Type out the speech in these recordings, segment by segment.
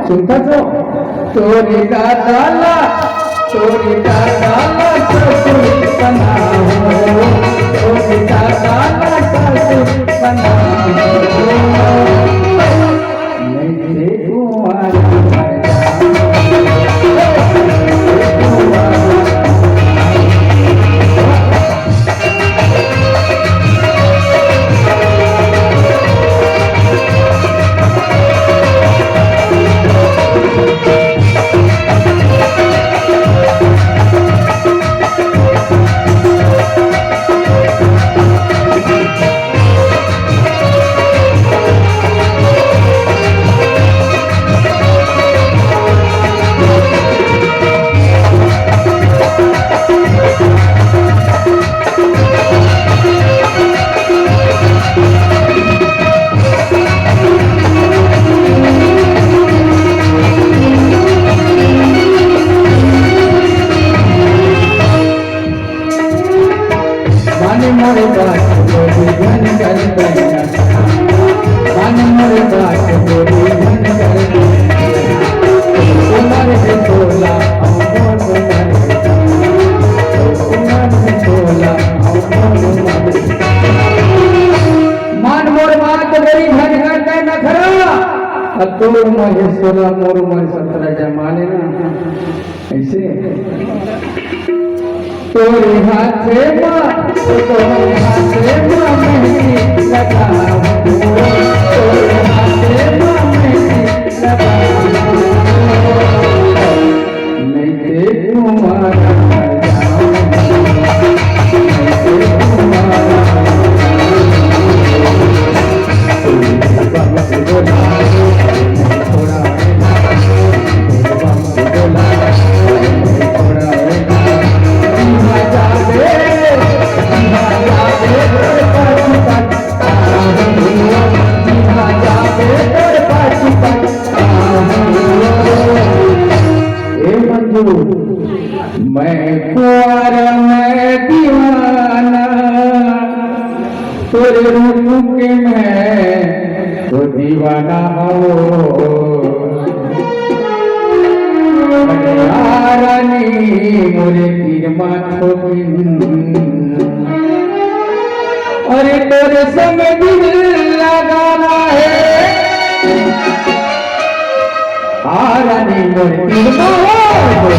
सुनता तो चोरी का ताला ससुर बना हो, चोरी का ताला ससुर बना हो, नहीं तुम्हारा तोर महेश्वरा मोर मन सतरा जमाने ना ऐसे तोरे हाथ से माँ तोरे हाथ से माँ मेहंदी लगा तोरे हाथ से माँ मेहंदी लगा नहीं ते तुम्हारा मैं कुआरा मैं दीवाना तेरे रूप के मैं तो दीवाना हो रानी मोरे तीर माथो अरे तेरे संग दिल लगाना है रानी मोरे तीर माथो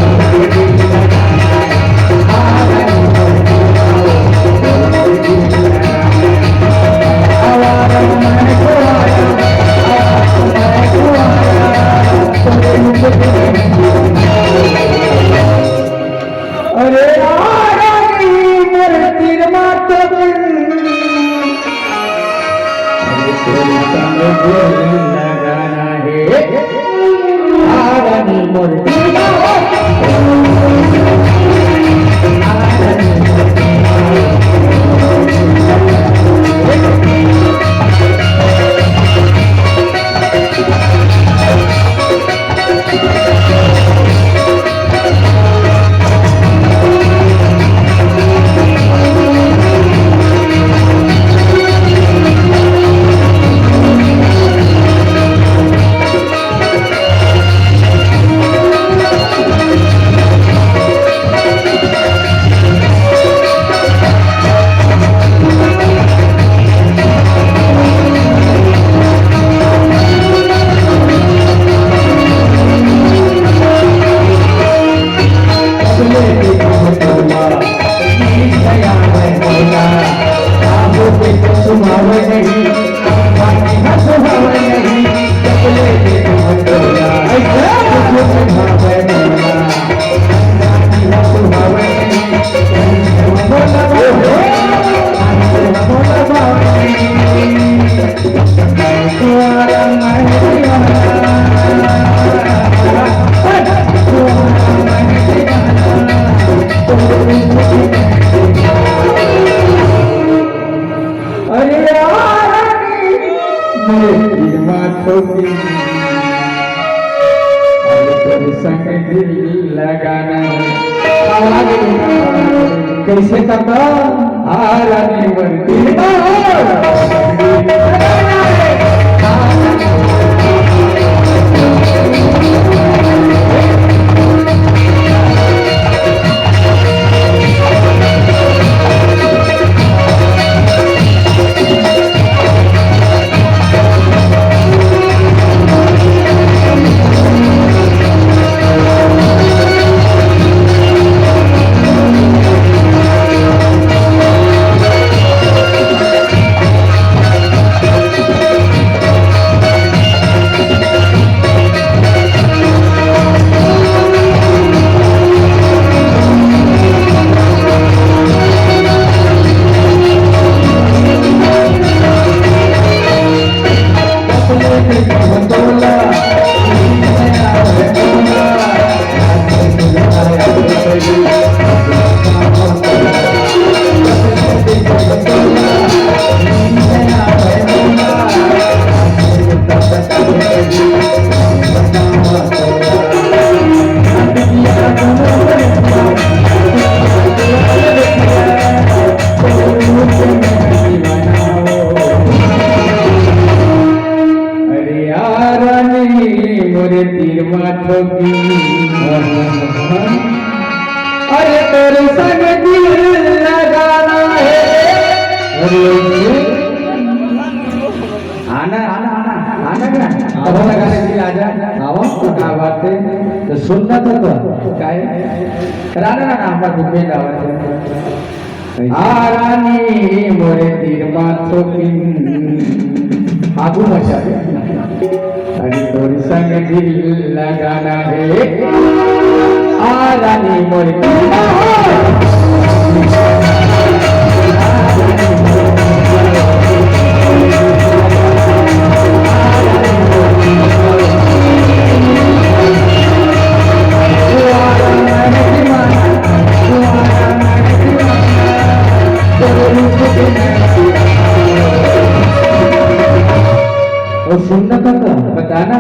अरे रानी मोरे तीर माथो लगाना है रानी मोरे तोरे संग दिल लगाना आवाज कैसे करता आ रानी वर्दी अरे तेरे संग दिल लगाना है आना आना आना आना क्या अब लगाने के लिए आजा आवाज तो क्या बात है तो सुनना तो क्या है राना ना हमारा दुबई दावत है आ रानी मोरे तीर माथो की आगू मचा अरे तोरे संग दिल लगाना है आ रानी मोरे और सुनना था बताना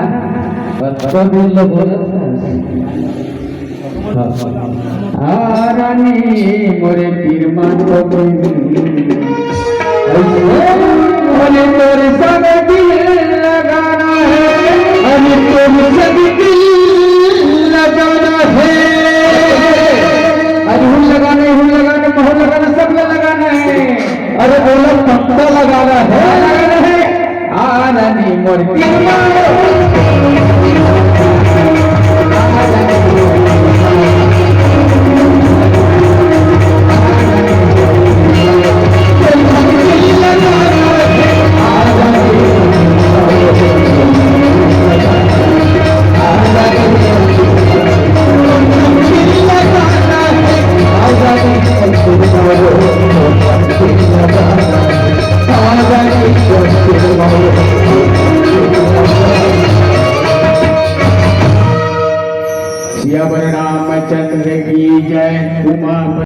बता दिल लो बोला रानी मोरे पीर मानो बोले तोरे संग दिल लगाना है अरे तोरे संग दिल लगाना है अरे हुल लगाना महल लगाना सब लगाना है अरे बोला पत्ता लगाना है रानी मोरे पीर मानो रामचंद्र की जय उमा